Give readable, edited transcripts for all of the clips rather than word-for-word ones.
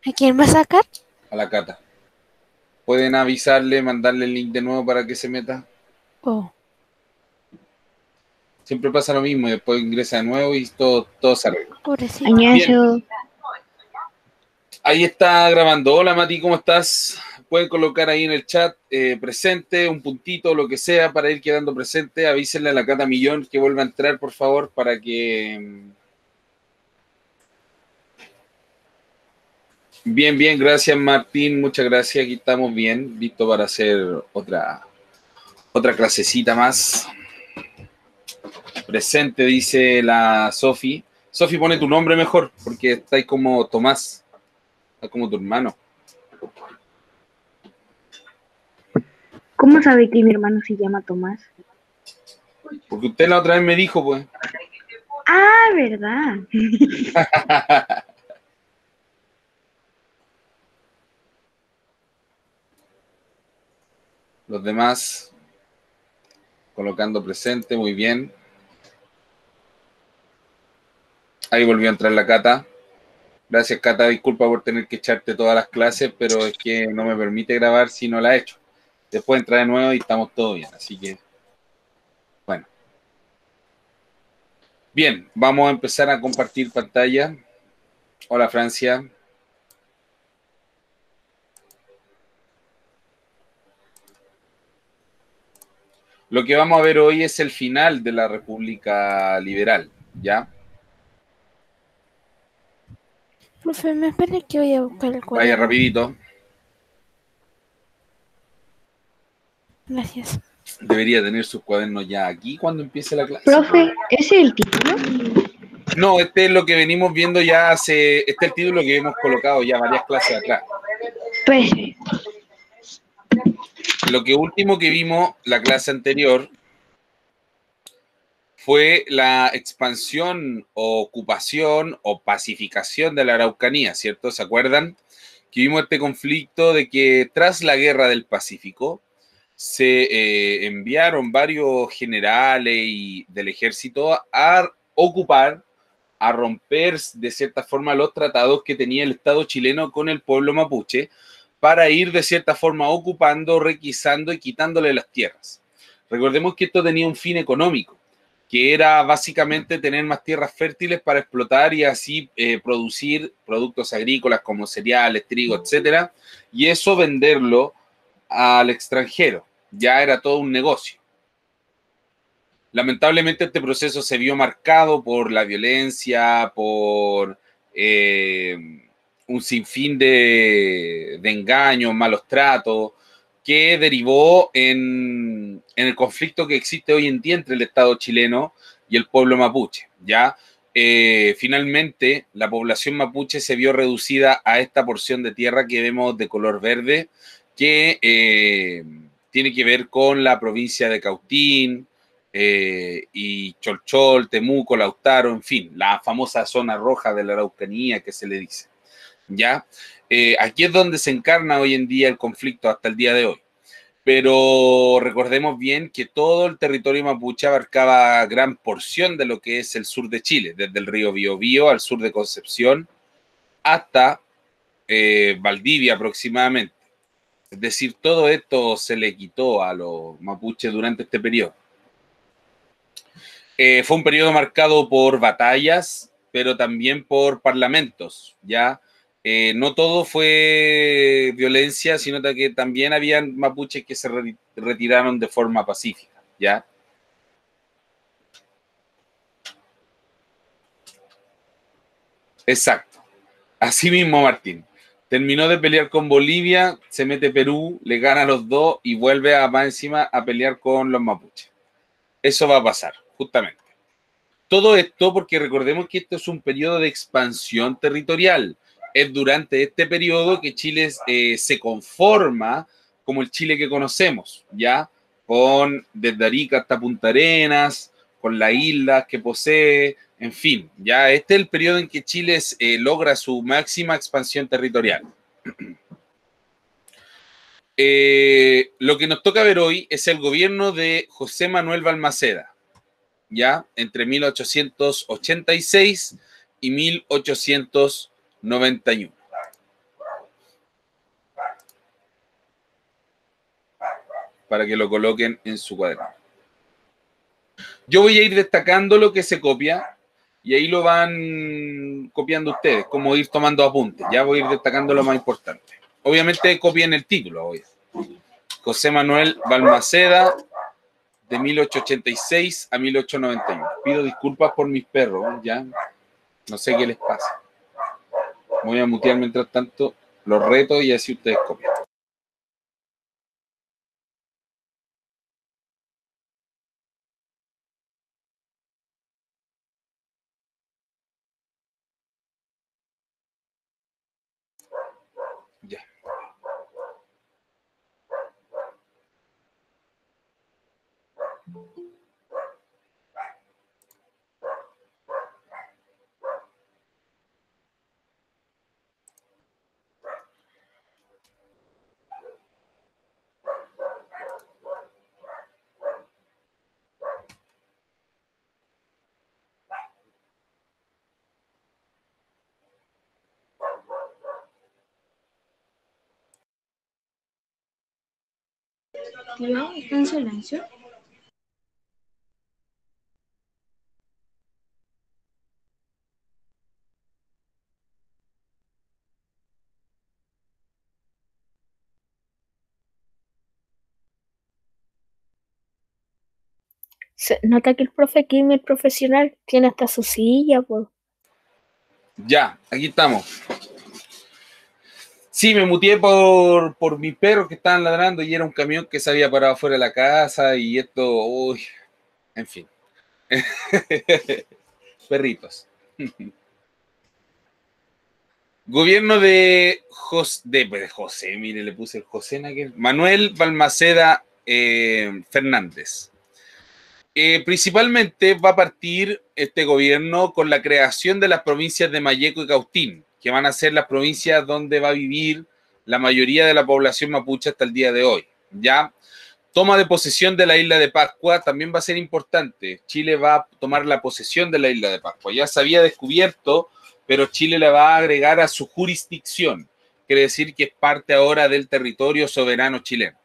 ¿A quién va a sacar? A la Cata. ¿Pueden avisarle, mandarle el link de nuevo para que se meta? Oh, Siempre pasa lo mismo y después ingresa de nuevo y todo se arregla. pobrecito. Bien, Añazo. ahí está grabando. Hola Mati, ¿cómo estás? Pueden colocar ahí en el chat presente, un puntito, lo que sea, para ir quedando presente. Avísenle a la Cata Millón que vuelva a entrar, por favor, para que... Bien, bien, gracias Martín, muchas gracias. Aquí estamos bien, listo para hacer otra clasecita más. Presente, dice la Sofi. Sofi, pone tu nombre mejor, porque está ahí como Tomás, está como tu hermano. ¿Cómo sabe que mi hermano se llama Tomás? Porque usted la otra vez me dijo, pues. Ah, ¿verdad? Los demás colocando presente, muy bien. Ahí volvió a entrar la Cata. Gracias, Cata, disculpa por tener que echarte todas las clases, pero es que no me permite grabar si no la he hecho. Después entra de nuevo y estamos todos bien, así que, bueno. Bien, vamos a empezar a compartir pantalla. Hola, Francia. Lo que vamos a ver hoy es el final de la República Liberal, ¿ya? Profe, me espera que voy a buscar el Vaya cuaderno. rapidito. Gracias. Debería tener sus cuadernos ya aquí cuando empiece la clase. Profe, ¿ese es el título? No, este es lo que venimos viendo ya hace... Este es el título que hemos colocado ya varias clases atrás. Pues, Lo que último que vimos la clase anterior fue la expansión o ocupación o pacificación de la Araucanía, ¿cierto? ¿Se acuerdan? Que vimos este conflicto de que tras la Guerra del Pacífico se enviaron varios generales y del ejército a ocupar, a romper de cierta forma los tratados que tenía el Estado chileno con el pueblo mapuche para ir de cierta forma ocupando, requisando y quitándole las tierras. Recordemos que esto tenía un fin económico, que era básicamente tener más tierras fértiles para explotar y así producir productos agrícolas como cereales, trigo, etcétera, y eso venderlo al extranjero. Ya era todo un negocio. Lamentablemente este proceso se vio marcado por la violencia, por un sinfín de engaños, malos tratos, que derivó en el conflicto que existe hoy en día entre el Estado chileno y el pueblo mapuche, ¿ya? Finalmente, la población mapuche se vio reducida a esta porción de tierra que vemos de color verde, que tiene que ver con la provincia de Cautín, y Cholchol, Temuco, Lautaro, en fin, la famosa zona roja de la Araucanía que se le dice, ¿ya? Aquí es donde se encarna hoy en día el conflicto hasta el día de hoy. Pero recordemos bien que todo el territorio mapuche abarcaba gran porción de lo que es el sur de Chile, desde el río Biobío al sur de Concepción hasta Valdivia aproximadamente. Es decir, todo esto se le quitó a los mapuches durante este periodo. Fue un periodo marcado por batallas, pero también por parlamentos, ¿ya? No todo fue violencia, sino que también habían mapuches que se retiraron de forma pacífica, ¿ya? Exacto. Así mismo, Martín. Terminó de pelear con Bolivia, se mete Perú, le gana a los dos y vuelve a, más encima a pelear con los mapuches. Eso va a pasar, justamente. Todo esto porque recordemos que esto es un periodo de expansión territorial. Es durante este periodo que Chile se conforma como el Chile que conocemos, ¿ya? Con desde Arica hasta Punta Arenas, con las islas que posee, en fin, ya este es el periodo en que Chile logra su máxima expansión territorial. Lo que nos toca ver hoy es el gobierno de José Manuel Balmaceda, ¿ya? Entre 1886 y 1891. para que lo coloquen en su cuaderno. Yo voy a ir destacando lo que se copia y ahí lo van copiando ustedes, como ir tomando apuntes. Ya voy a ir destacando lo más importante. Obviamente copien el título hoy. José Manuel Balmaceda, de 1886 a 1891. Pido disculpas por mis perros, ya. No sé qué les pasa. Voy a mutear mientras tanto los retos y así ustedes copian. Ya. Tío, ¿está en silencio? Se nota que el profe Kim es profesional, tiene hasta su silla, pues. Ya, aquí estamos. Sí, me muteé por mis perros que estaban ladrando y era un camión que se había parado fuera de la casa y esto, uy, en fin. Perritos. Gobierno de José, mire, le puse el José Manuel Balmaceda Fernández. Principalmente va a partir este gobierno con la creación de las provincias de Malleco y Cautín, que van a ser las provincias donde va a vivir la mayoría de la población mapuche hasta el día de hoy. Ya, toma de posesión de la isla de Pascua también va a ser importante. Chile va a tomar la posesión de la isla de Pascua. Ya se había descubierto, pero Chile la va a agregar a su jurisdicción. Quiere decir que es parte ahora del territorio soberano chileno.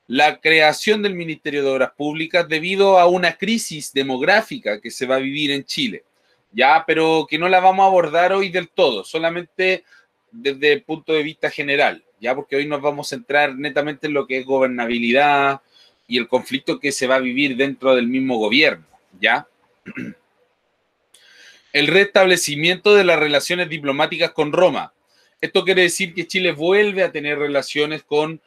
La creación del Ministerio de Obras Públicas debido a una crisis demográfica que se va a vivir en Chile, ya, pero que no la vamos a abordar hoy del todo, solamente desde el punto de vista general, ya, porque hoy nos vamos a centrar netamente en lo que es gobernabilidad y el conflicto que se va a vivir dentro del mismo gobierno, ya. El restablecimiento de las relaciones diplomáticas con Roma. Esto quiere decir que Chile vuelve a tener relaciones con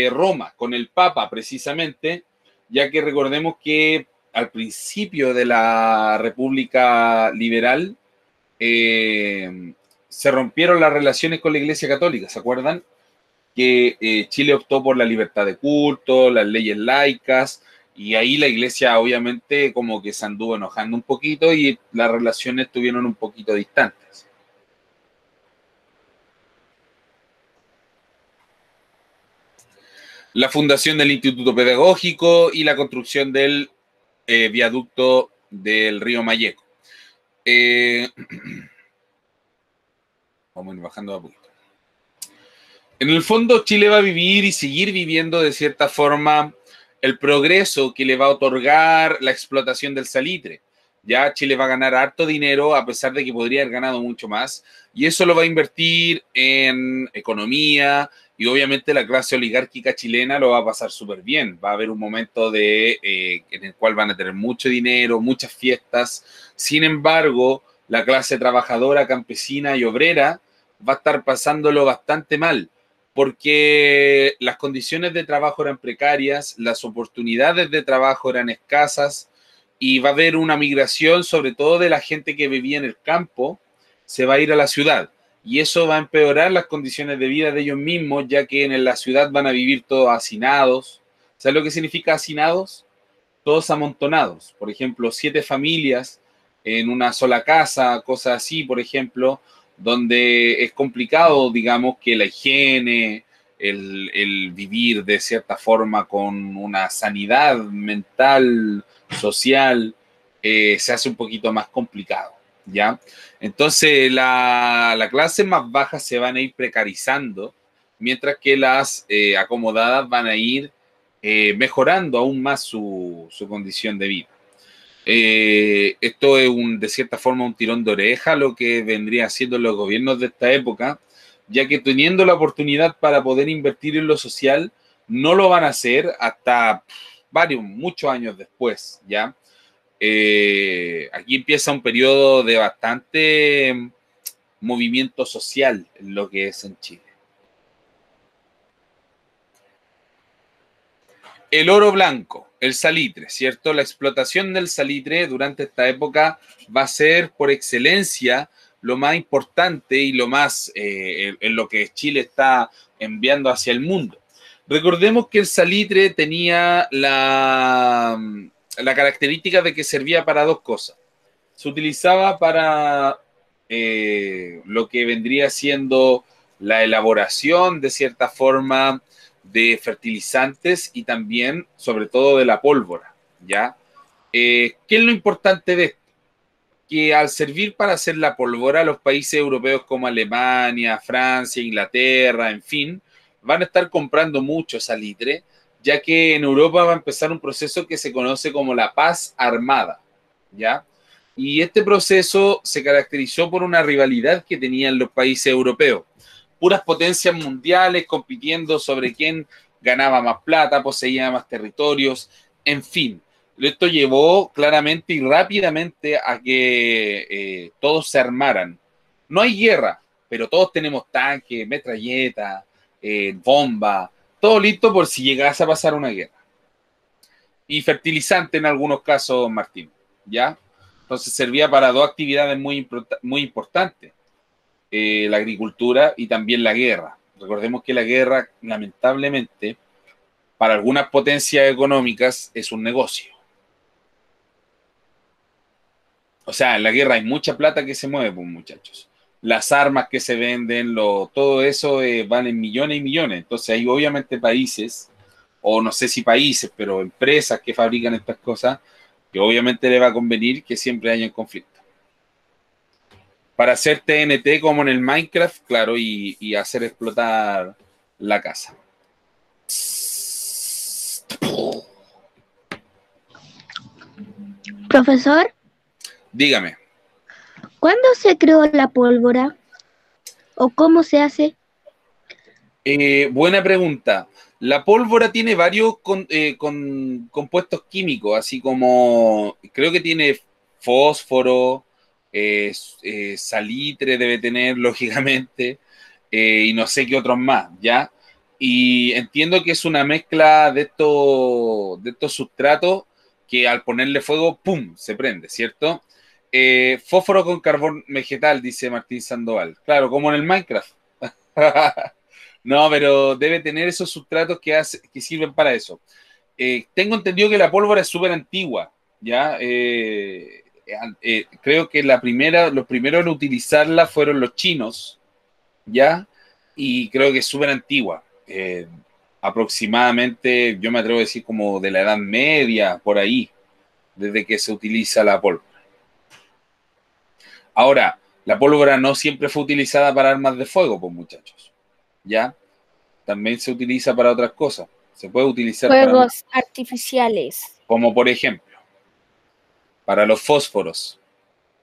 Roma, con el Papa precisamente, ya que recordemos que al principio de la República Liberal se rompieron las relaciones con la Iglesia Católica, ¿se acuerdan? Que Chile optó por la libertad de culto, las leyes laicas, y ahí la Iglesia obviamente como que se anduvo enojando un poquito y las relaciones estuvieron un poquito distantes. La fundación del Instituto Pedagógico y la construcción del viaducto del río Malleco. Vamos a ir bajando a poquito. En el fondo, Chile va a vivir y seguir viviendo de cierta forma el progreso que le va a otorgar la explotación del salitre. Ya Chile va a ganar harto dinero a pesar de que podría haber ganado mucho más y eso lo va a invertir en economía y obviamente la clase oligárquica chilena lo va a pasar súper bien. Va a haber un momento en el cual van a tener mucho dinero, muchas fiestas. Sin embargo, la clase trabajadora, campesina y obrera va a estar pasándolo bastante mal porque las condiciones de trabajo eran precarias, las oportunidades de trabajo eran escasas y va a haber una migración, sobre todo de la gente que vivía en el campo, se va a ir a la ciudad. Y eso va a empeorar las condiciones de vida de ellos mismos, ya que en la ciudad van a vivir todos hacinados. ¿Sabes lo que significa hacinados? Todos amontonados. Por ejemplo, 7 familias en una sola casa, cosas así, por ejemplo, donde es complicado, digamos, que la higiene, el vivir de cierta forma con una sanidad mental, social, se hace un poquito más complicado, ¿ya? Entonces, la clase más baja se van a ir precarizando, mientras que las acomodadas van a ir mejorando aún más su condición de vida. Esto es de cierta forma un tirón de oreja a lo que vendría siendo los gobiernos de esta época, ya que teniendo la oportunidad para poder invertir en lo social, no lo van a hacer hasta muchos años después, ¿ya? Aquí empieza un periodo de bastante movimiento social en lo que es en Chile. El oro blanco, el salitre, ¿cierto? La explotación del salitre durante esta época va a ser por excelencia lo más importante y lo más en lo que Chile está enviando hacia el mundo. Recordemos que el salitre tenía la característica de que servía para dos cosas. Se utilizaba para lo que vendría siendo la elaboración, de cierta forma, de fertilizantes y también, sobre todo, de la pólvora, ¿ya? ¿Qué es lo importante de esto? Que al servir para hacer la pólvora, los países europeos como Alemania, Francia, Inglaterra, en fin, van a estar comprando mucho salitre, ya que en Europa va a empezar un proceso que se conoce como la paz armada, ¿ya? Y este proceso se caracterizó por una rivalidad que tenían los países europeos. Puras potencias mundiales compitiendo sobre quién ganaba más plata, poseía más territorios, en fin. Esto llevó claramente y rápidamente a que todos se armaran. No hay guerra, pero todos tenemos tanques, metralletas, bomba, todo listo por si llegase a pasar una guerra. Y fertilizante en algunos casos, Martín, ¿ya? Entonces servía para dos actividades muy importantes, la agricultura y también la guerra. Recordemos que la guerra, lamentablemente, para algunas potencias económicas es un negocio. O sea, en la guerra hay mucha plata que se mueve, pues, muchachos. Las armas que se venden, todo eso valen millones y millones. Entonces hay obviamente países, o no sé si países, pero empresas que fabrican estas cosas, que obviamente le va a convenir que siempre haya conflicto. Para hacer TNT como en el Minecraft, claro, y hacer explotar la casa. Profesor, Dígame. ¿cuándo se creó la pólvora? ¿O cómo se hace? Buena pregunta. La pólvora tiene varios compuestos químicos, así como creo que tiene fósforo, salitre debe tener, lógicamente, y no sé qué otros más, ¿ya? Y entiendo que es una mezcla de estos sustratos que al ponerle fuego, ¡pum!, se prende, ¿cierto? Fósforo con carbón vegetal, dice Martín Sandoval. Claro, como en el Minecraft. No, pero debe tener esos sustratos que sirven para eso. Tengo entendido que la pólvora es súper antigua, ¿ya? Creo que los primeros en utilizarla fueron los chinos, ¿ya? Y creo que es súper antigua. Aproximadamente, yo me atrevo a decir como de la Edad Media, por ahí, desde que se utiliza la pólvora. Ahora, la pólvora no siempre fue utilizada para armas de fuego, pues muchachos, ¿ya? También se utiliza para otras cosas. Se puede utilizar Fuegos artificiales. como por ejemplo, para los fósforos,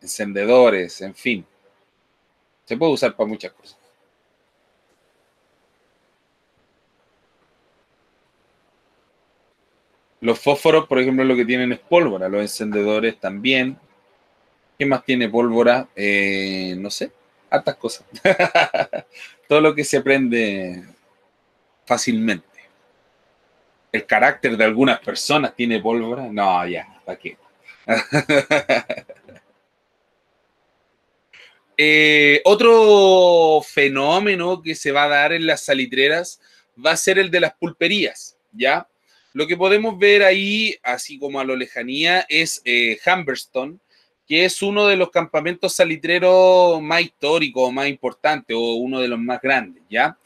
encendedores, en fin. Se puede usar para muchas cosas. Los fósforos, por ejemplo, lo que tienen es pólvora. Los encendedores también. ¿Qué más tiene pólvora? No sé, hartas cosas. Todo lo que se prende fácilmente. El carácter de algunas personas tiene pólvora. No, ya, ¿para qué? Otro fenómeno que se va a dar en las salitreras va a ser el de las pulperías, ¿ya? Lo que podemos ver ahí, así como a lo lejanía, es Humberstone, que es uno de los campamentos salitreros más históricos, más importantes, o uno de los más grandes, ¿ya?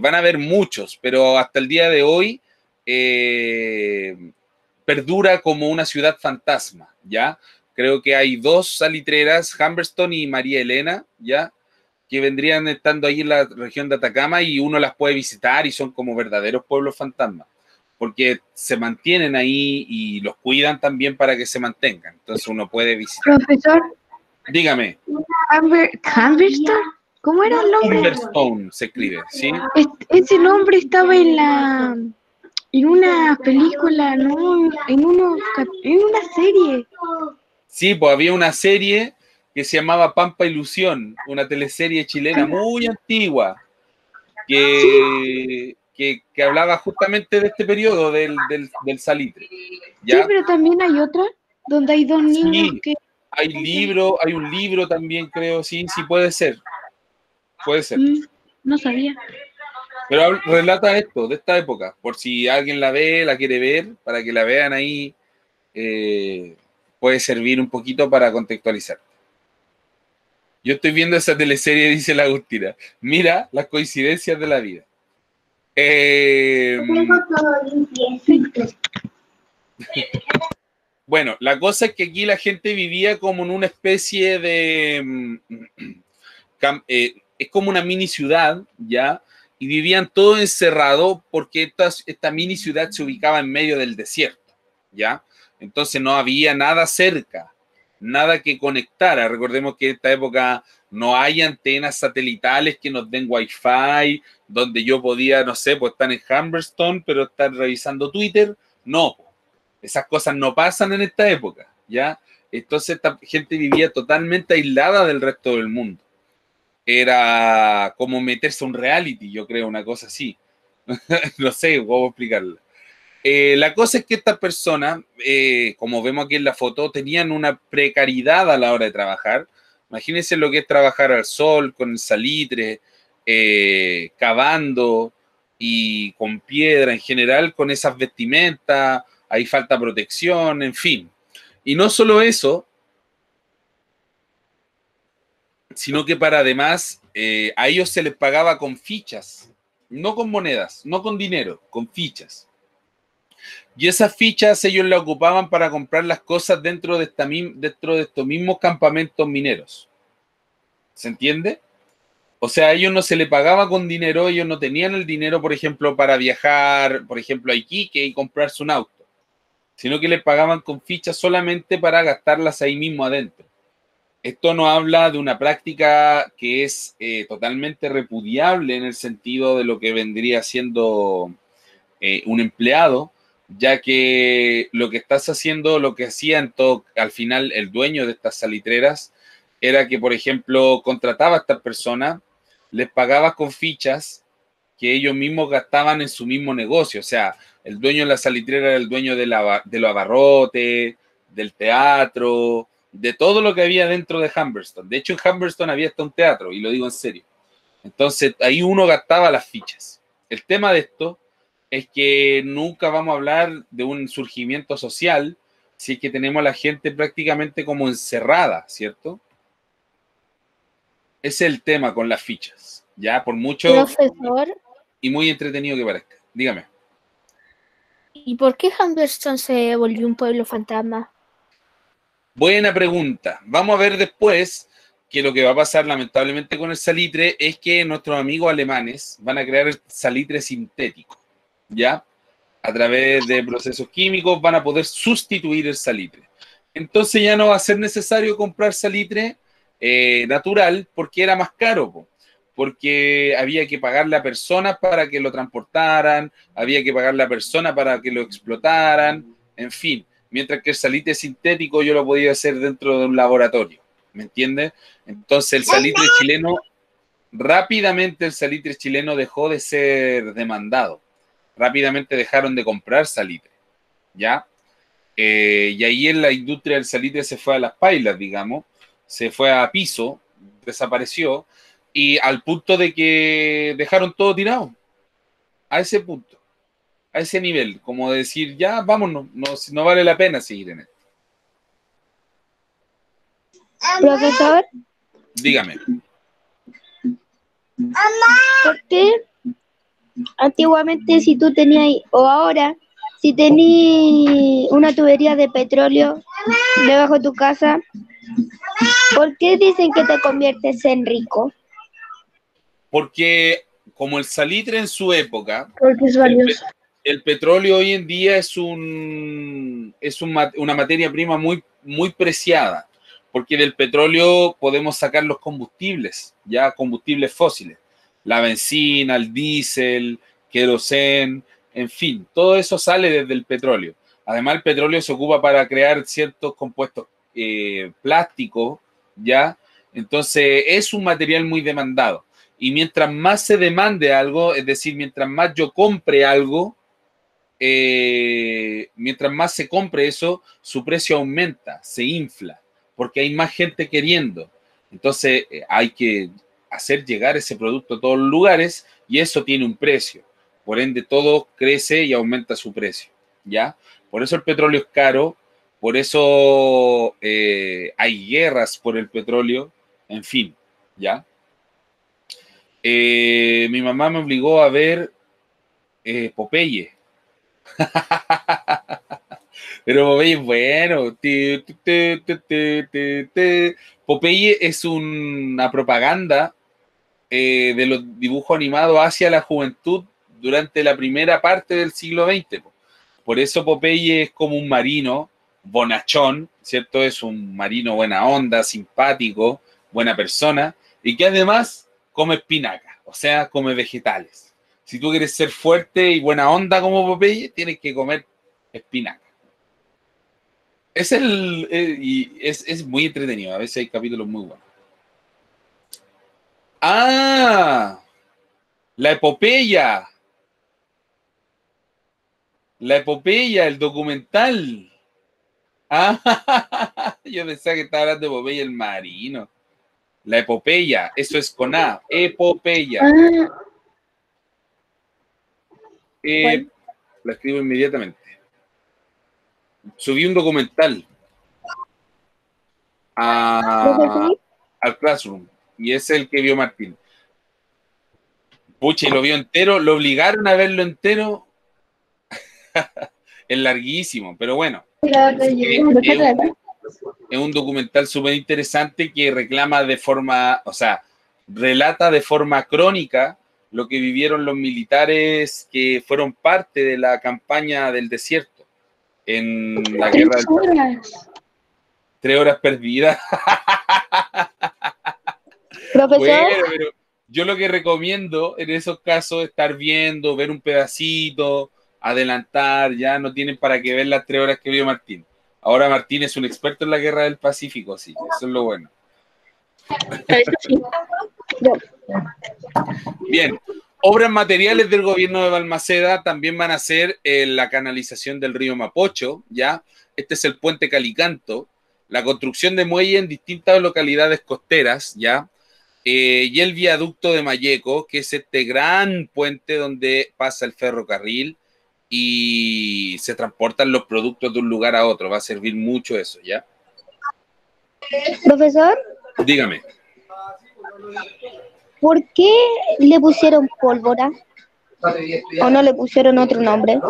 Van a haber muchos, pero hasta el día de hoy perdura como una ciudad fantasma, ¿ya? Creo que hay dos salitreras, Humberstone y María Elena, ¿ya? Que vendrían estando ahí en la región de Atacama y uno las puede visitar y son como verdaderos pueblos fantasmas. porque se mantienen ahí y los cuidan también para que se mantengan. Entonces uno puede visitar. Profesor, Dígame. Humberstone, ¿cómo era el nombre? Humberstone se escribe, ¿sí? Ese nombre estaba en una película, ¿no? En una serie. Sí, pues había una serie que se llamaba Pampa Ilusión, una teleserie chilena muy antigua, que hablaba justamente de este periodo del salitre. ¿Ya? Sí, pero también hay otra donde hay dos niños Sí, que... hay un libro también, creo, sí, puede ser. Puede ser. No sabía. Pero relata esto, de esta época, por si alguien la ve, la quiere ver, para que la vean ahí, puede servir un poquito para contextualizar. Yo estoy viendo esa teleserie, dice la Agustina. Mira las coincidencias de la vida. Bueno, la cosa es que aquí la gente vivía como en una especie de... es como una mini ciudad, ¿ya? Y vivían todos encerrados porque esta mini ciudad se ubicaba en medio del desierto, ¿ya? Entonces no había nada cerca, nada que conectara. Recordemos que en esta época no hay antenas satelitales que nos den wifi, donde yo podía, no sé, pues estar en Humberstone, pero estar revisando Twitter. No, esas cosas no pasan en esta época, ¿ya? Entonces esta gente vivía totalmente aislada del resto del mundo. Era como meterse a un reality, yo creo, una cosa así. No sé cómo explicarla. La cosa es que estas personas, como vemos aquí en la foto, tenían una precariedad a la hora de trabajar. Imagínense lo que es trabajar al sol, con el salitre, cavando y con piedra en general, con esas vestimentas, hay falta protección, en fin. Y no solo eso, sino que para además a ellos se les pagaba con fichas, no con monedas, no con dinero, con fichas. Y esas fichas ellos las ocupaban para comprar las cosas dentro de estos mismos campamentos mineros. ¿Se entiende? O sea, a ellos no se les pagaba con dinero, ellos no tenían el dinero, por ejemplo, para viajar, por ejemplo, a Iquique y comprarse un auto, sino que les pagaban con fichas solamente para gastarlas ahí mismo adentro. Esto nos habla de una práctica que es totalmente repudiable en el sentido de lo que vendría siendo un empleado, ya que lo que estás haciendo, lo que hacía al final el dueño de estas salitreras, era que, por ejemplo, contrataba a estas personas, les pagaba con fichas que ellos mismos gastaban en su mismo negocio. O sea, el dueño de la salitrera era el dueño de los abarrotes, del teatro, de todo lo que había dentro de Humberstone. De hecho, en Humberstone había hasta un teatro, y lo digo en serio. Entonces, ahí uno gastaba las fichas. El tema de esto es que nunca vamos a hablar de un surgimiento social si es que tenemos a la gente prácticamente como encerrada, ¿cierto? Ese es el tema con las fichas, ya por mucho Profesor, y muy entretenido que parezca. Dígame. ¿y por qué Humberstone se volvió un pueblo fantasma? Buena pregunta. Vamos a ver después que lo que va a pasar lamentablemente con el salitre es que nuestros amigos alemanes van a crear el salitre sintético, ¿ya? A través de procesos químicos van a poder sustituir el salitre. Entonces ya no va a ser necesario comprar salitre natural porque era más caro, porque había que pagarle a personas para que lo transportaran, había que pagarle a personas para que lo explotaran, en fin. Mientras que el salitre sintético yo lo podía hacer dentro de un laboratorio, ¿me entiendes? Entonces el salitre chileno, rápidamente el salitre chileno dejó de ser demandado. Rápidamente dejaron de comprar salitre, ¿ya? Y ahí en la industria del salitre se fue a las pailas, digamos, se fue a piso, desapareció, y al punto de que dejaron todo tirado, a ese punto, a ese nivel, como decir, ya, vámonos, no vale la pena seguir en esto. Profesor, Dígame. ¿por qué antiguamente si tú tenías, o ahora, si tenías una tubería de petróleo debajo de tu casa, ¿por qué dicen que te conviertes en rico? Porque como el salitre en su época, Porque es valioso. el petróleo hoy en día es una materia prima muy, muy preciada, porque del petróleo podemos sacar los combustibles, ya combustibles fósiles, la benzina, el diésel, querosén, en fin, todo eso sale desde el petróleo. Además, el petróleo se ocupa para crear ciertos compuestos plásticos, ¿ya? Entonces, es un material muy demandado. Y mientras más se demande algo, es decir, mientras más yo compre algo, mientras más se compre eso, su precio aumenta, se infla, porque hay más gente queriendo. Entonces, hay que hacer llegar ese producto a todos los lugares y eso tiene un precio. Por ende, todo crece y aumenta su precio, ¿ya? Por eso el petróleo es caro, por eso hay guerras por el petróleo, en fin, ¿ya? Mi mamá me obligó a ver Popeye. Pero Popeye es bueno. Popeye es una propaganda de los dibujos animados hacia la juventud durante la primera parte del siglo XX. Por eso Popeye es como un marino bonachón, ¿cierto? Es un marino buena onda, simpático, buena persona, y que además come espinaca, o sea, come vegetales. Si tú quieres ser fuerte y buena onda como Popeye, tienes que comer espinaca. Es muy entretenido, a veces hay capítulos muy buenos. ¡Ah! La epopeya. La epopeya, el documental. Ah, yo pensaba que estaba hablando de Popeye el marino. La epopeya, eso es con A, epopeya. La escribo inmediatamente. Subí un documental al Classroom y es el que vio Martín. Pucha, y lo vio entero, lo obligaron a verlo entero. Es larguísimo, pero bueno. Es un documental súper interesante que reclama de forma, o sea, relata de forma crónica lo que vivieron los militares que fueron parte de la campaña del desierto en la guerra del Pacífico. 3 horas perdidas. Profesor. Bueno, pero yo lo que recomiendo en esos casos es estar viendo, ver un pedacito, adelantar, ya no tienen para qué ver las 3 horas que vio Martín. Ahora Martín es un experto en la guerra del Pacífico, sí, eso es lo bueno. Bien, obras materiales del gobierno de Balmaceda también van a ser la canalización del río Mapocho, ¿ya? Este es el puente Calicanto, la construcción de muelles en distintas localidades costeras, ¿ya? Y el viaducto de Malleco, que es este gran puente donde pasa el ferrocarril y se transportan los productos de un lugar a otro. Va a servir mucho eso, ¿ya? Profesor. Dígame. ¿Por qué le pusieron pólvora? ¿O no le pusieron otro nombre?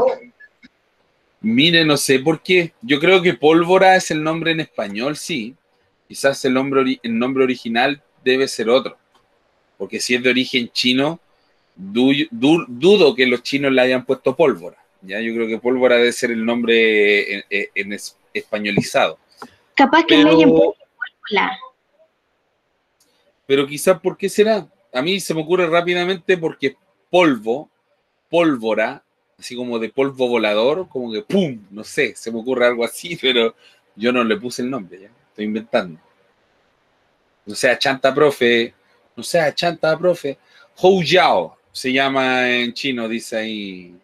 Mire, no sé por qué. Yo creo que pólvora es el nombre en español, sí. Quizás el nombre original debe ser otro. Porque si es de origen chino, dudo que los chinos le hayan puesto pólvora. ¿Ya? Yo creo que pólvora debe ser el nombre en españolizado. Capaz que le hayan puesto pólvora. Pero quizás, ¿por qué será? A mí se me ocurre rápidamente porque pólvora, así como de polvo volador, como que ¡pum! No sé, se me ocurre algo así, pero yo no le puse el nombre, ¿ya? Estoy inventando. No sea chanta, profe. No sea chanta, profe. Hou Yao se llama en chino, dice ahí.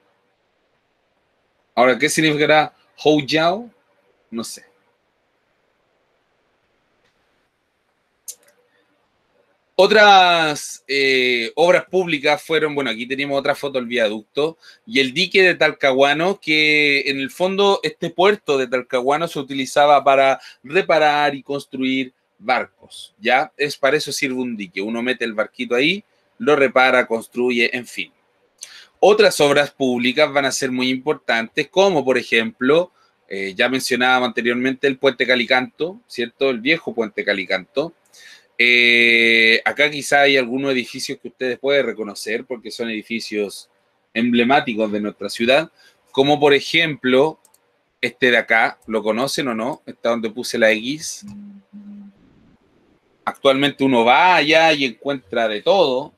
Ahora, ¿qué significará Hou Yao? No sé. Otras obras públicas fueron, bueno, aquí tenemos otra foto del viaducto y el dique de Talcahuano, que en el fondo este puerto de Talcahuano se utilizaba para reparar y construir barcos, ¿ya? Para eso sirve un dique, uno mete el barquito ahí, lo repara, construye, en fin. Otras obras públicas van a ser muy importantes, como por ejemplo, ya mencionábamos anteriormente el puente Calicanto, ¿cierto? El viejo puente Calicanto. Acá quizá hay algunos edificios que ustedes pueden reconocer porque son edificios emblemáticos de nuestra ciudad, como por ejemplo, este de acá, ¿lo conocen o no? Está donde puse la X. Actualmente uno va allá y encuentra de todo,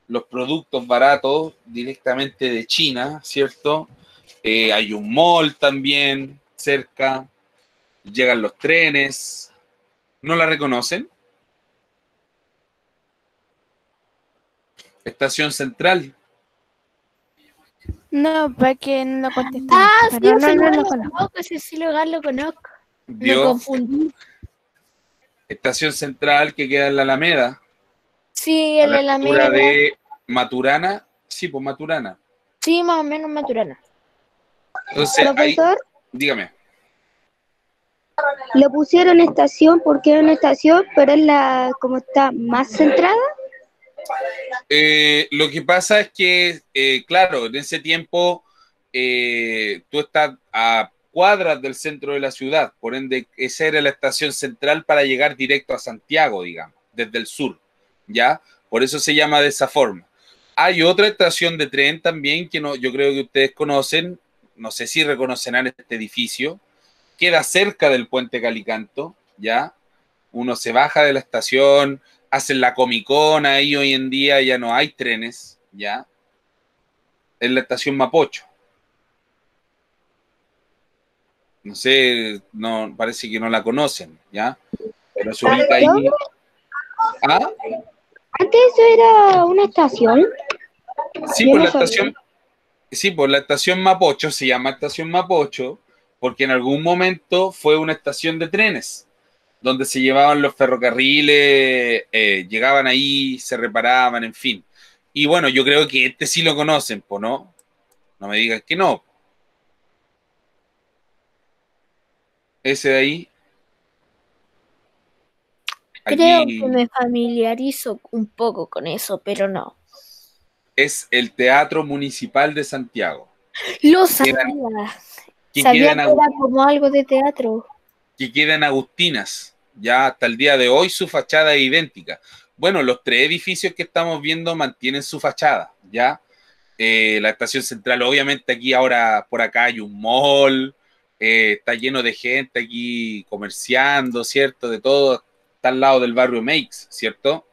los productos baratos directamente de China, ¿cierto? Hay un mall también cerca, llegan los trenes. ¿No la reconocen? Estación Central. No, para que no contestemos. Ah, sí, Pero ese no lugar lo lo conozco. conozco, ese lugar lo conozco. Me ¿Vio? confundí. Estación Central que queda en la Alameda, Sí, a el la de la altura Alameda. de Maturana. Sí, pues Maturana. Sí, más o menos Maturana. Entonces, ahí, Profesor, dígame. le pusieron estación porque es una estación, pero es la como está más centrada. Lo que pasa es que, claro, en ese tiempo tú estás a cuadras del centro de la ciudad, por ende, esa era la estación central para llegar directo a Santiago, digamos, desde el sur, ¿ya? Por eso se llama de esa forma. Hay otra estación de tren también que no, yo creo que ustedes conocen, no sé si reconocerán este edificio, queda cerca del puente Calicanto, ¿ya? Uno se baja de la estación, hacen la Comic-Con, ahí hoy en día ya no hay trenes, ¿ya? Es la estación Mapocho. No sé, no, parece que no la conocen, ¿ya? Pero se ubica ahí. ¿Ah? Antes eso era una estación. Sí, Yo por no la sabía. estación, sí, por la estación Mapocho, se llama estación Mapocho, porque en algún momento fue una estación de trenes, donde se llevaban los ferrocarriles, llegaban ahí, se reparaban, en fin. Y bueno, yo creo que este sí lo conocen, ¿po no? No me digas que no. Ese de ahí, Creo que aquí me familiarizo un poco con eso, pero no. es el Teatro Municipal de Santiago. Lo Quedan- sabía. que Sabía quedan, que era como algo de teatro. que quedan Agustinas. Ya hasta el día de hoy su fachada es idéntica. Bueno, los tres edificios que estamos viendo mantienen su fachada, ¿ya? La estación central, obviamente aquí ahora por acá hay un mall, está lleno de gente aquí comerciando, ¿cierto? De todo, está al lado del barrio Meix, ¿cierto?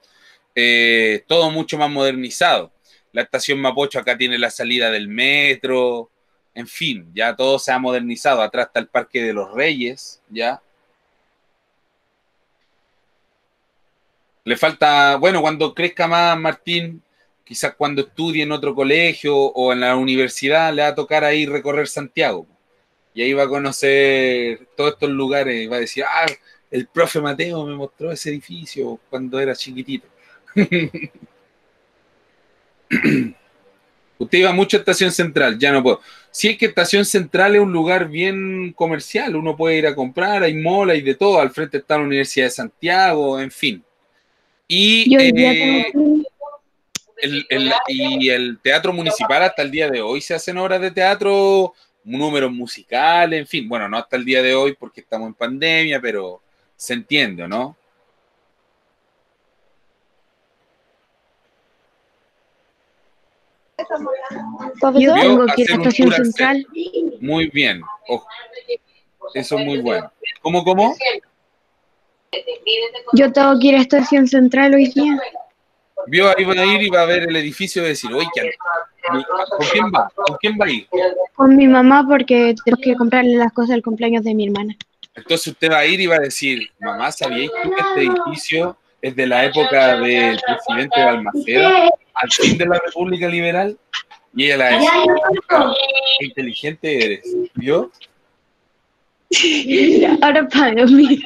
Todo mucho más modernizado. La estación Mapocho acá tiene la salida del metro, en fin, ya todo se ha modernizado. Atrás está el Parque de los Reyes, ¿ya? Le falta, bueno, cuando crezca más Martín, quizás cuando estudie en otro colegio o en la universidad, le va a tocar ahí recorrer Santiago. Y ahí va a conocer todos estos lugares y va a decir, ah, el profe Mateo me mostró ese edificio cuando era chiquitito. Usted iba mucho a Estación Central, ya no puedo. Si es que Estación Central es un lugar bien comercial, uno puede ir a comprar, hay mall, hay de todo, al frente está la Universidad de Santiago, en fin. Y Yo hoy día tengo y el teatro municipal hasta el día de hoy se hacen obras de teatro, números musicales, en fin. Bueno, no hasta el día de hoy porque estamos en pandemia, pero se entiende, ¿no? profesor. Yo Vio tengo que ir a hacer un Estación tour al set. Central. Muy bien. Ojo, eso es muy bueno. ¿Cómo? Yo tengo que ir a Estación Central hoy día. Vio, ahí va a ir y va a ver el edificio y decir, oye, ¿con quién va? ¿Con quién va a ir? Con mi mamá porque tengo que comprarle las cosas del cumpleaños de mi hermana. Entonces usted va a ir y va a decir, mamá, ¿sabíais tú que este edificio es de la época del presidente Balmaceda, al fin de la República Liberal? Y ella le va a decir, qué inteligente eres, ¿vio? Ahora para mí.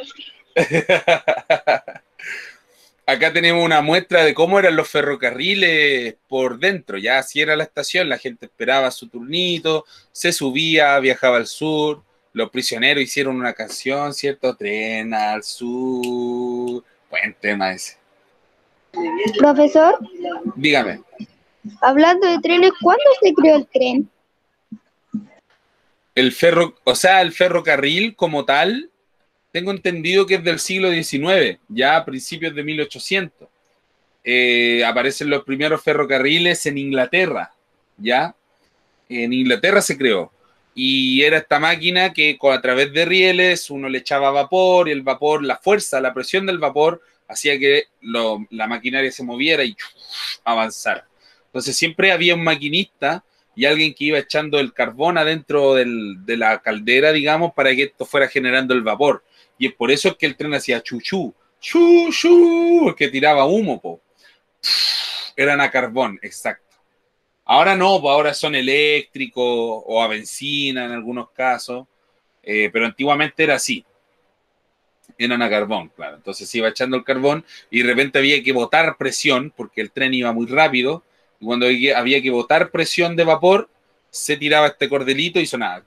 Acá tenemos una muestra de cómo eran los ferrocarriles por dentro, ya así era la estación, la gente esperaba su turnito, se subía, viajaba al sur, los prisioneros hicieron una canción, ¿cierto? Tren al sur, buen tema ese. Profesor, Dígame, hablando de trenes, ¿cuándo se creó el tren? el ferrocarril como tal, tengo entendido que es del siglo XIX, ya a principios de 1800. Aparecen los primeros ferrocarriles en Inglaterra, ¿ya? En Inglaterra se creó. Y era esta máquina que a través de rieles uno le echaba vapor y el vapor, la fuerza, la presión del vapor hacía que la maquinaria se moviera y avanzara. Entonces siempre había un maquinista y alguien que iba echando el carbón adentro de la caldera, digamos, para que esto fuera generando el vapor. Y es por eso que el tren hacía chuchú, chu, que tiraba humo, po. Eran a carbón, exacto. Ahora no, pues ahora son eléctricos o a benzina en algunos casos, pero antiguamente era así, eran a carbón, claro. Entonces se iba echando el carbón y de repente había que botar presión porque el tren iba muy rápido y cuando había que botar presión de vapor se tiraba este cordelito y sonaba.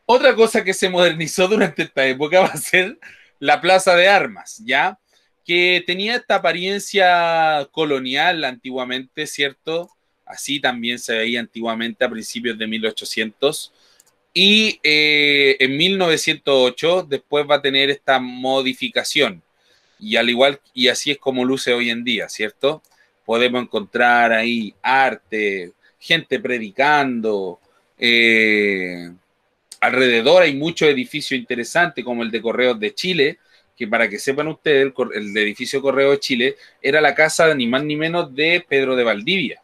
Otra cosa que se modernizó durante esta época va a ser la Plaza de Armas, ¿ya? Que tenía esta apariencia colonial antiguamente, ¿cierto? Así también se veía antiguamente a principios de 1800. Y en 1908 después va a tener esta modificación. Y al igual, y así es como luce hoy en día, ¿cierto? Podemos encontrar ahí arte, gente predicando, alrededor hay muchos edificios interesantes como el de Correos de Chile, que para que sepan ustedes, el edificio Correo de Chile era la casa ni más ni menos de Pedro de Valdivia.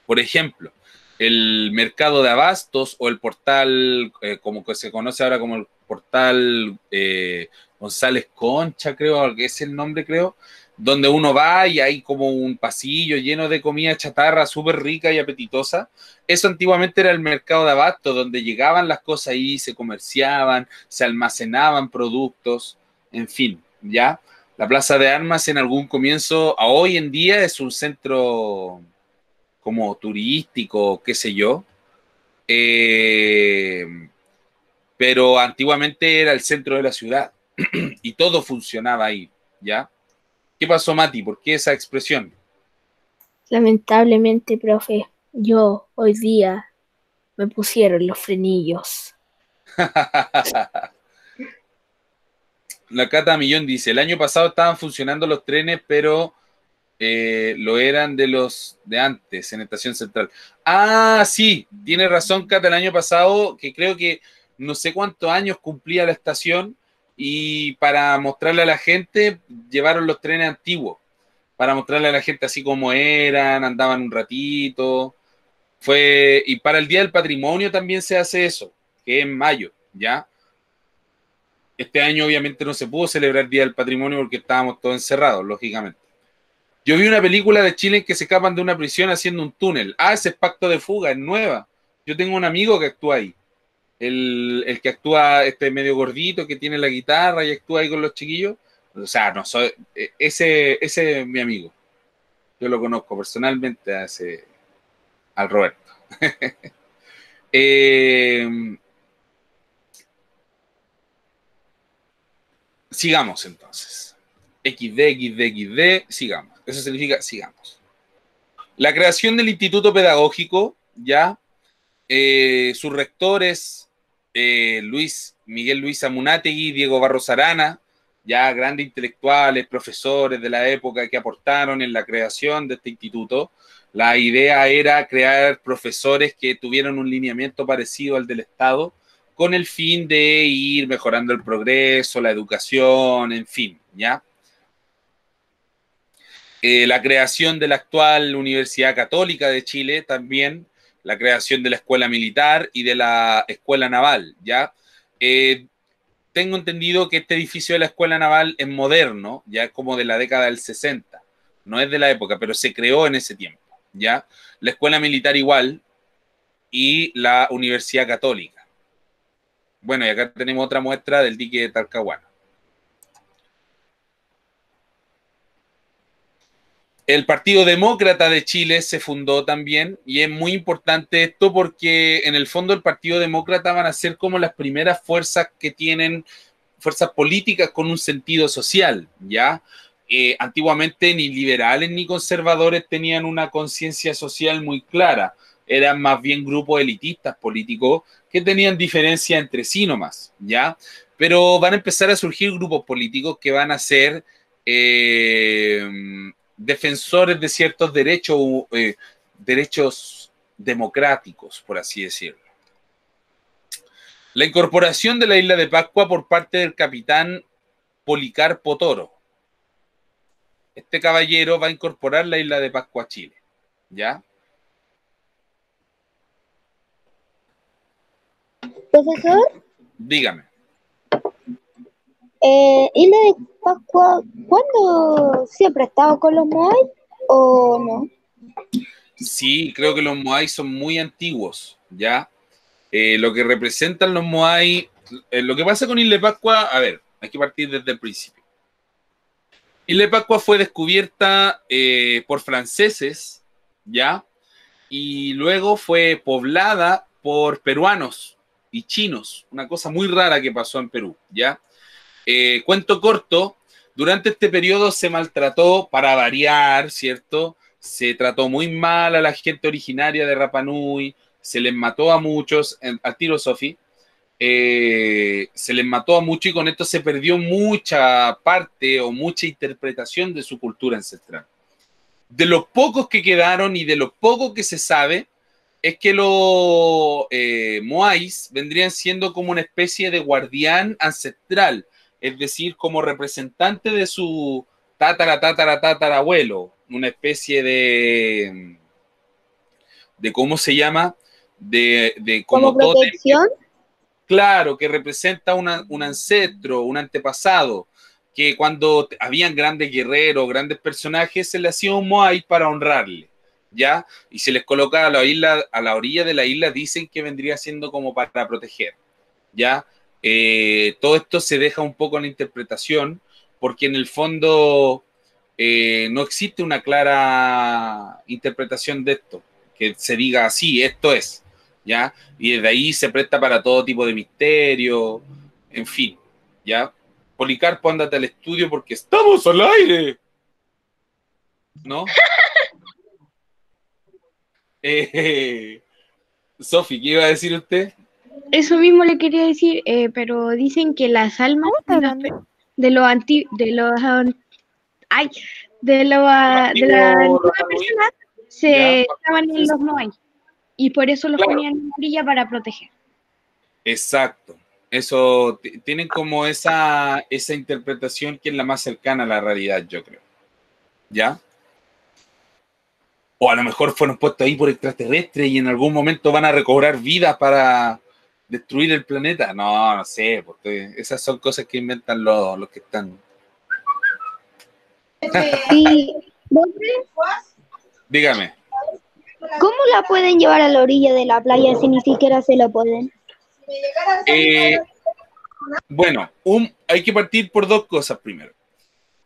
Por ejemplo, el mercado de abastos o el portal, como que se conoce ahora como el portal González Concha, creo, que es el nombre, creo, donde uno va y hay como un pasillo lleno de comida chatarra súper rica y apetitosa. Eso antiguamente era el mercado de abasto, donde llegaban las cosas ahí, se comerciaban, se almacenaban productos, en fin, ¿ya? La Plaza de Armas en algún comienzo, a hoy en día es un centro como turístico, qué sé yo, pero antiguamente era el centro de la ciudad y todo funcionaba ahí, ¿ya? ¿Qué pasó, Mati? ¿Por qué esa expresión? Lamentablemente, profe, yo hoy día me pusieron los frenillos. La Cata Millón dice, el año pasado estaban funcionando los trenes, pero lo eran de los de antes, en Estación Central. Ah, sí, tiene razón, Cata, el año pasado, que creo que no sé cuántos años cumplía la estación, y para mostrarle a la gente, llevaron los trenes antiguos, para mostrarle a la gente así como eran, andaban un ratito. Y para el Día del Patrimonio también se hace eso, que es en mayo, ¿ya? Este año obviamente no se pudo celebrar el Día del Patrimonio porque estábamos todos encerrados, lógicamente. Yo vi una película de Chile en que se escapan de una prisión haciendo un túnel. Ah, ese es Pacto de Fuga, es nueva. Yo tengo un amigo que actúa ahí. El que actúa, este medio gordito, que tiene la guitarra y actúa ahí con los chiquillos. O sea, no soy, ese es mi amigo. Yo lo conozco personalmente al Roberto. Sigamos entonces. XD, sigamos. Eso significa sigamos. La creación del Instituto Pedagógico, ya, sus rectores, Miguel Luis Amunátegui, Diego Barros Arana, ya grandes intelectuales, profesores de la época que aportaron en la creación de este instituto. La idea era crear profesores que tuvieran un lineamiento parecido al del Estado, con el fin de ir mejorando el progreso, la educación, en fin, ¿ya? La creación de la actual Universidad Católica de Chile también, la creación de la Escuela Militar y de la Escuela Naval, ¿ya? Tengo entendido que este edificio de la Escuela Naval es moderno, ya es como de la década del 60, no es de la época, pero se creó en ese tiempo, ¿ya? La Escuela Militar igual y la Universidad Católica. Bueno, y acá tenemos otra muestra del dique de Talcahuano. El Partido Demócrata de Chile se fundó también, y es muy importante esto porque en el fondo el Partido Demócrata van a ser como las primeras fuerzas que tienen, fuerzas políticas con un sentido social, ¿ya? Antiguamente ni liberales ni conservadores tenían una conciencia social muy clara, eran más bien grupos elitistas políticos que tenían diferencia entre sí nomás, ¿ya? Pero van a empezar a surgir grupos políticos que van a ser defensores de ciertos derechos, derechos democráticos, por así decirlo. La incorporación de la isla de Pascua por parte del capitán Policarpo Toro. Este caballero va a incorporar la isla de Pascua a Chile, ¿ya? Profesor, Dígame. Isla de Pascua, ¿cuándo siempre ha estado con los Moai o no? Sí, creo que los Moai son muy antiguos, ¿ya? Lo que representan los Moai, lo que pasa con Isla de Pascua, a ver, hay que partir desde el principio. Isla de Pascua fue descubierta por franceses, ¿ya? Y luego fue poblada por peruanos y chinos, una cosa muy rara que pasó en Perú, ¿ya? Cuento corto, durante este periodo se maltrató, para variar, ¿cierto? Se trató muy mal a la gente originaria de Rapa Nui, se les mató a muchos, al tiro Sofi, se les mató a muchos y con esto se perdió mucha parte o mucha interpretación de su cultura ancestral. De los pocos que quedaron y de lo poco que se sabe, es que los Moais vendrían siendo como una especie de guardián ancestral, es decir, como representante de su tatarabuelo, una especie de ¿cómo se llama? De ¿Como como protección? claro, que representa un ancestro, un antepasado, que cuando habían grandes guerreros, grandes personajes, se le hacía un Moai para honrarle, ¿ya? Y se les colocaba a la orilla de la isla, dicen que vendría siendo como para proteger, ¿ya? Todo esto se deja un poco en la interpretación, porque en el fondo no existe una clara interpretación de esto, que se diga así, esto es, ¿ya? Y desde ahí se presta para todo tipo de misterio, en fin, ¿ya? Policarpo, ándate al estudio porque estamos al aire, ¿no? Sofi, ¿qué iba a decir usted? Eso mismo le quería decir, pero dicen que las almas ¿Cómo está hablando? de los anti, de los ay, de las Antiguo antiguas Rapa Nui, personas ¿ya? se estaban en los Moai y por eso los Claro, ponían en la orilla para proteger. exacto. Eso, tienen como esa interpretación que es la más cercana a la realidad, yo creo. ¿Ya? O a lo mejor fueron puestos ahí por extraterrestres y en algún momento van a recobrar vida para destruir el planeta. No, no sé, porque esas son cosas que inventan los que están. Y, profe, Dígame. ¿cómo la pueden llevar a la orilla de la playa si ni siquiera se lo pueden? Eh, bueno, hay que partir por dos cosas primero.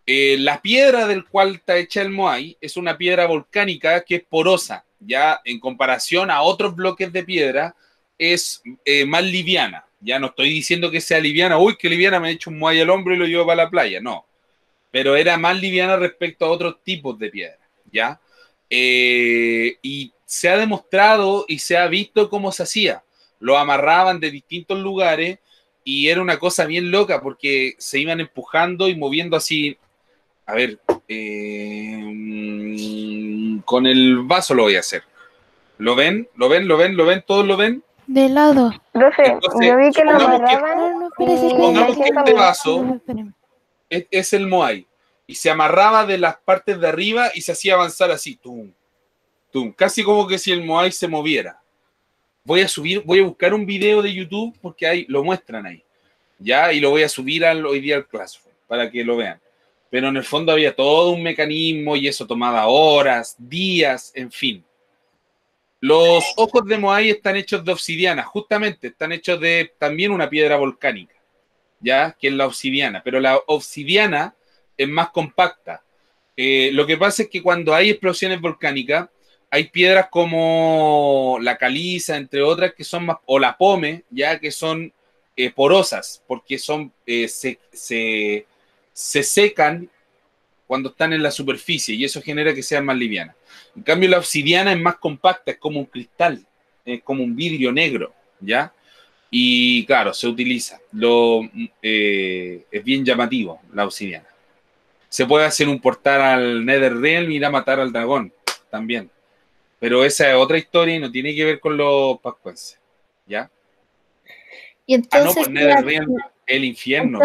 La piedra del cual está hecha el Moai es una piedra volcánica que es porosa, ya en comparación a otros bloques de piedra es más liviana. Ya no estoy diciendo que sea liviana, uy, qué liviana, me he hecho un Moai al hombro y lo llevo para la playa, no. Pero era más liviana respecto a otros tipos de piedra, ¿ya? Y se ha demostrado y se ha visto cómo se hacía. Lo amarraban de distintos lugares y era una cosa bien loca porque se iban empujando y moviendo así. A ver, con el vaso lo voy a hacer. ¿Lo ven? ¿Lo ven? ¿Lo ven? ¿Lo ven? ¿Todos lo ven? De lado. Profe, Entonces, yo vi que lo supongamos que, amarraban No, no, espérese, y me espérese. supongamos que siento este muy... vaso Espérame. es el Moai y se amarraba de las partes de arriba y se hacía avanzar así, tum, tum, casi como que si el Moai se moviera. Voy a buscar un video de YouTube porque ahí lo muestran ahí, ya, y lo voy a subir hoy día al Classroom para que lo vean. Pero en el fondo había todo un mecanismo y eso tomaba horas, días, en fin. Los ojos de Moai están hechos de obsidiana, justamente, están hechos de también una piedra volcánica, ya, que es la obsidiana, pero la obsidiana es más compacta. Lo que pasa es que cuando hay explosiones volcánicas, hay piedras como la caliza, entre otras, que son más, o la pome, ya que son porosas, porque son, se secan cuando están en la superficie y eso genera que sean más livianas. En cambio, la obsidiana es más compacta, es como un cristal, es como un vidrio negro, ¿ya? Y claro, se utiliza. Es bien llamativo la obsidiana. Se puede hacer un portal al Netherrealm y ir a matar al dragón también. Pero esa es otra historia y no tiene que ver con los pascuenses. ¿Ya? Y Ah, no, entonces, pues Netherrealm, el infierno.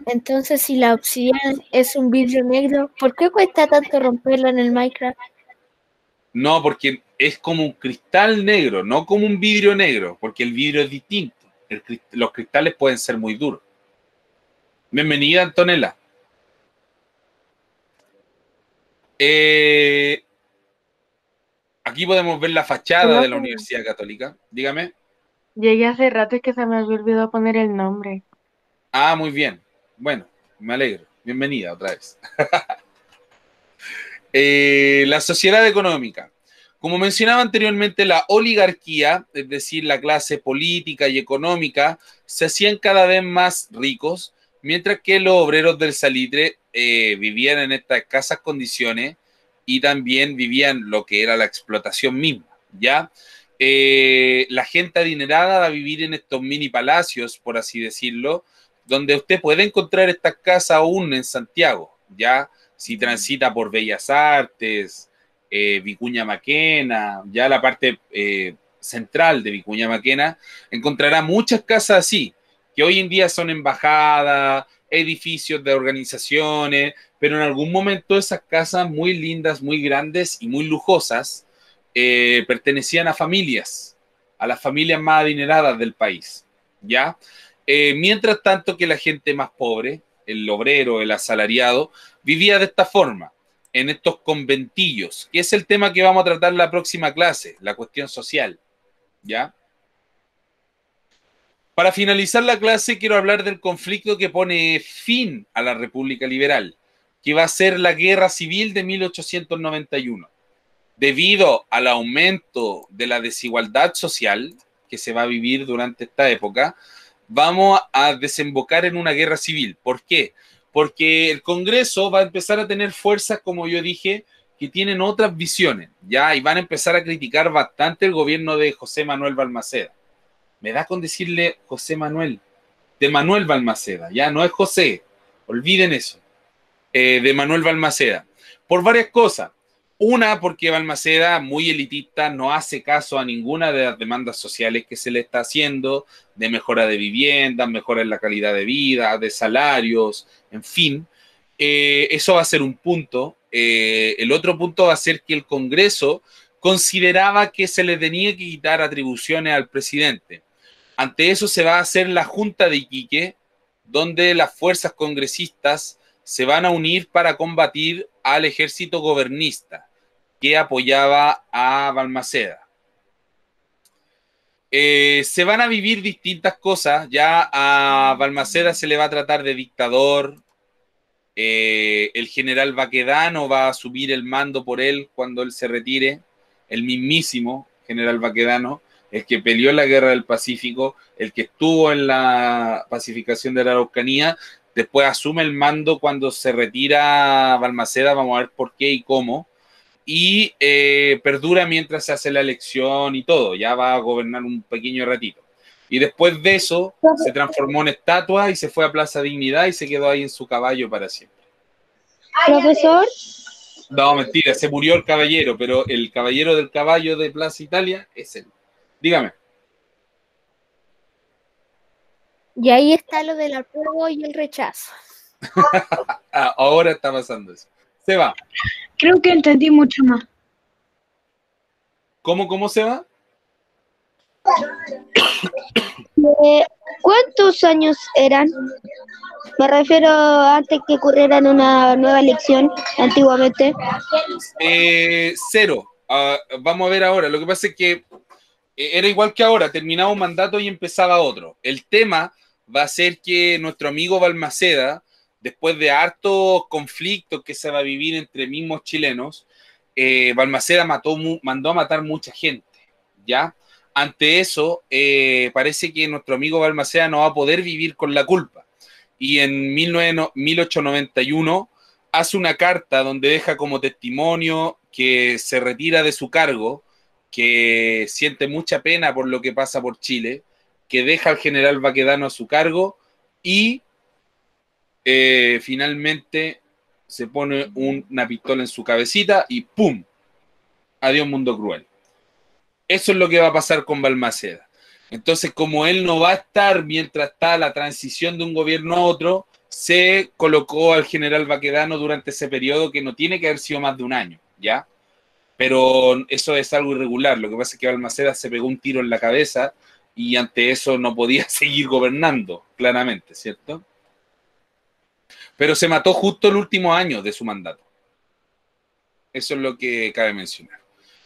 entonces, si la obsidiana es un vidrio negro, ¿por qué cuesta tanto romperla en el Minecraft? No, porque es como un cristal negro, no como un vidrio negro, porque el vidrio es distinto. Los cristales pueden ser muy duros. Bienvenida, Antonella. Aquí podemos ver la fachada de la Universidad Católica. Dígame. Llegué hace rato, es que se me había olvidado poner el nombre. Ah, muy bien. Bueno, me alegro. Bienvenida otra vez. La sociedad económica. Como mencionaba anteriormente, la oligarquía, es decir, la clase política y económica, se hacían cada vez más ricos, mientras que los obreros del salitre vivían en estas escasas condiciones y también vivían lo que era la explotación misma, ¿ya? La gente adinerada va a vivir en estos mini palacios, por así decirlo, donde usted puede encontrar estas casas aún en Santiago, ¿ya? Si transita por Bellas Artes, Vicuña Maquena, ya la parte central de Vicuña Maquena, encontrará muchas casas así, que hoy en día son embajadas, edificios de organizaciones, pero en algún momento esas casas muy lindas, muy grandes y muy lujosas pertenecían a las familias más adineradas del país, ¿ya? Mientras tanto que la gente más pobre, el obrero, el asalariado, vivía de esta forma, en estos conventillos, que es el tema que vamos a tratar en la próxima clase, la cuestión social, ¿ya? Para finalizar la clase, quiero hablar del conflicto que pone fin a la República Liberal, que va a ser la Guerra Civil de 1891. Debido al aumento de la desigualdad social que se va a vivir durante esta época, vamos a desembocar en una guerra civil. ¿Por qué? Porque el Congreso va a empezar a tener fuerzas, como yo dije, que tienen otras visiones, ¿ya? Y van a empezar a criticar bastante el gobierno de José Manuel Balmaceda. Me da con decirle José Manuel, de Manuel Balmaceda, ya no es José, olviden eso, de Manuel Balmaceda, por varias cosas. Una, porque Balmaceda, muy elitista, no hace caso a ninguna de las demandas sociales que se le está haciendo, de mejora de viviendas, mejora en la calidad de vida, de salarios, en fin. Eso va a ser un punto. El otro punto va a ser que el Congreso consideraba que se le tenía que quitar atribuciones al presidente. Ante eso se va a hacer la Junta de Iquique, donde las fuerzas congresistas se van a unir para combatir al ejército gobernista que apoyaba a Balmaceda. Se van a vivir distintas cosas. Ya a Balmaceda se le va a tratar de dictador. El general Baquedano va a asumir el mando por él cuando él se retire. El mismísimo general Baquedano, el que peleó en la guerra del Pacífico, el que estuvo en la pacificación de la Araucanía, después asume el mando cuando se retira Balmaceda, vamos a ver por qué y cómo, y perdura mientras se hace la elección y todo, ya va a gobernar un pequeño ratito. Y después de eso se transformó en estatua y se fue a Plaza Dignidad y se quedó ahí en su caballo para siempre. Profesor, No, mentira, se murió el caballero, pero el caballero del caballo de Plaza Italia es él. Dígame. Y ahí está lo del apruebo y el rechazo. Ahora está pasando eso. Se va. Creo que entendí mucho más. ¿Cómo se va? ¿cuántos años eran? Me refiero antes que ocurriera una nueva elección, antiguamente. 0. Vamos a ver ahora. Lo que pasa es que era igual que ahora. Terminaba un mandato y empezaba otro. El tema va a ser que nuestro amigo Balmaceda, después de hartos conflictos que se va a vivir entre mismos chilenos, Balmaceda mandó a matar mucha gente, ¿ya? Ante eso, parece que nuestro amigo Balmaceda no va a poder vivir con la culpa. Y en 1891 hace una carta donde deja como testimonio que se retira de su cargo, que siente mucha pena por lo que pasa por Chile, que deja al general Baquedano a su cargo y finalmente se pone una pistola en su cabecita y ¡pum! Adiós mundo cruel. Eso es lo que va a pasar con Balmaceda. Entonces, como él no va a estar mientras está la transición de un gobierno a otro, se colocó al general Baquedano durante ese periodo que no tiene que haber sido más de un año, ¿ya? Pero eso es algo irregular. Lo que pasa es que Balmaceda se pegó un tiro en la cabeza y ante eso no podía seguir gobernando, claramente, ¿cierto? Pero se mató justo el último año de su mandato. Eso es lo que cabe mencionar.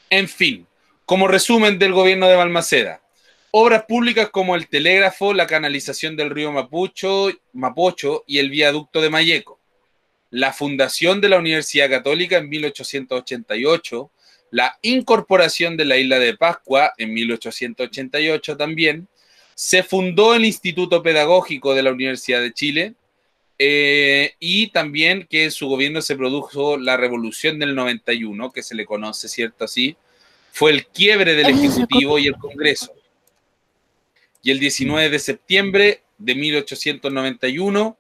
En fin, como resumen del gobierno de Balmaceda, obras públicas como el telégrafo, la canalización del río Mapocho y el viaducto de Mayeco, la fundación de la Universidad Católica en 1888, la incorporación de la isla de Pascua en 1888 también, se fundó el Instituto Pedagógico de la Universidad de Chile, y también que en su gobierno se produjo la Revolución del 91, que se le conoce, ¿cierto? Así, fue el quiebre del Ejecutivo y el Congreso. Y el 19 de septiembre de 1891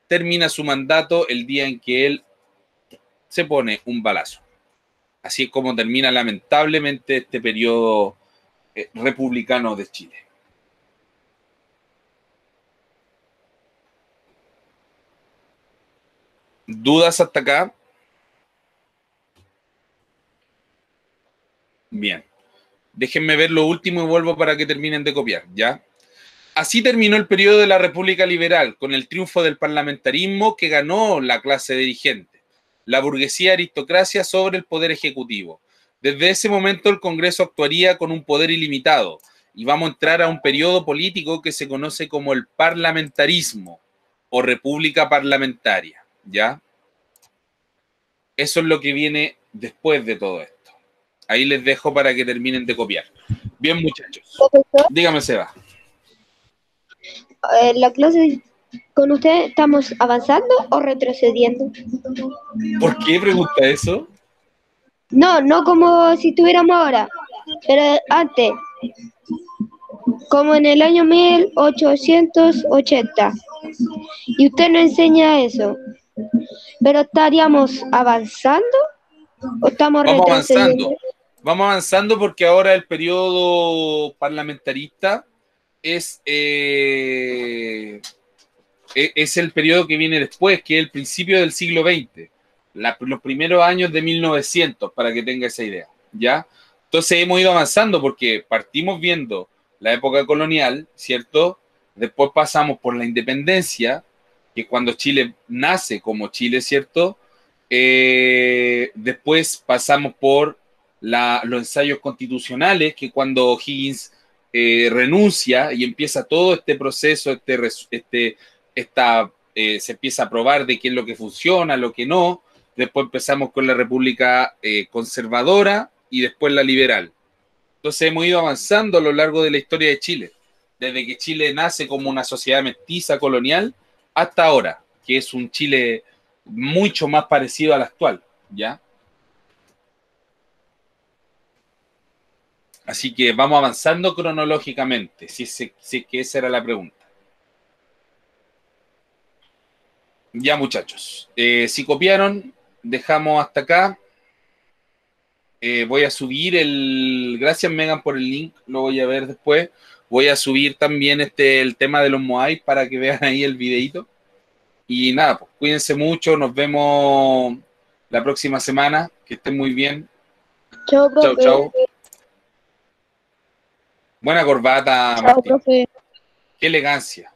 termina su mandato el día en que él se pone un balazo. Así es como termina lamentablemente este periodo republicano de Chile. ¿Dudas hasta acá? Bien. Déjenme ver lo último y vuelvo para que terminen de copiar, ¿ya? Así terminó el periodo de la República Liberal, con el triunfo del parlamentarismo que ganó la clase dirigente, la burguesía aristocracia sobre el poder ejecutivo. Desde ese momento el Congreso actuaría con un poder ilimitado y vamos a entrar a un periodo político que se conoce como el parlamentarismo o república parlamentaria, ¿ya? Eso es lo que viene después de todo esto. Ahí les dejo para que terminen de copiar. Bien, muchachos. Profesor, Dígame, Seba. la clase con usted, ¿estamos avanzando o retrocediendo? ¿Por qué pregunta eso? No, no como si estuviéramos ahora, pero antes, como en el año 1880. Y usted no enseña eso. ¿Pero estaríamos avanzando o estamos Vamos retrocediendo? avanzando. Vamos avanzando porque ahora el periodo parlamentarista es el periodo que viene después, que es el principio del siglo XX, los primeros años de 1900, para que tenga esa idea, ¿ya? Entonces hemos ido avanzando porque partimos viendo la época colonial, ¿cierto? Después pasamos por la independencia, que es cuando Chile nace como Chile, ¿cierto? Después pasamos por los ensayos constitucionales, que cuando O'Higgins renuncia y empieza todo este proceso, se empieza a probar de qué es lo que funciona, lo que no. Después empezamos con la República conservadora y después la liberal. Entonces hemos ido avanzando a lo largo de la historia de Chile, desde que Chile nace como una sociedad mestiza colonial hasta ahora, que es un Chile mucho más parecido al actual, ¿ya? Así que vamos avanzando cronológicamente, si es que esa era la pregunta. Ya, muchachos, si copiaron, dejamos hasta acá. Voy a subir gracias, Megan, por el link, lo voy a ver después. Voy a subir también el tema de los Moai para que vean ahí el videito. Y nada, pues cuídense mucho, nos vemos la próxima semana, que estén muy bien. Chao, Chau, profe. chau. Buena corbata, Chao, Martín. profe. Qué elegancia.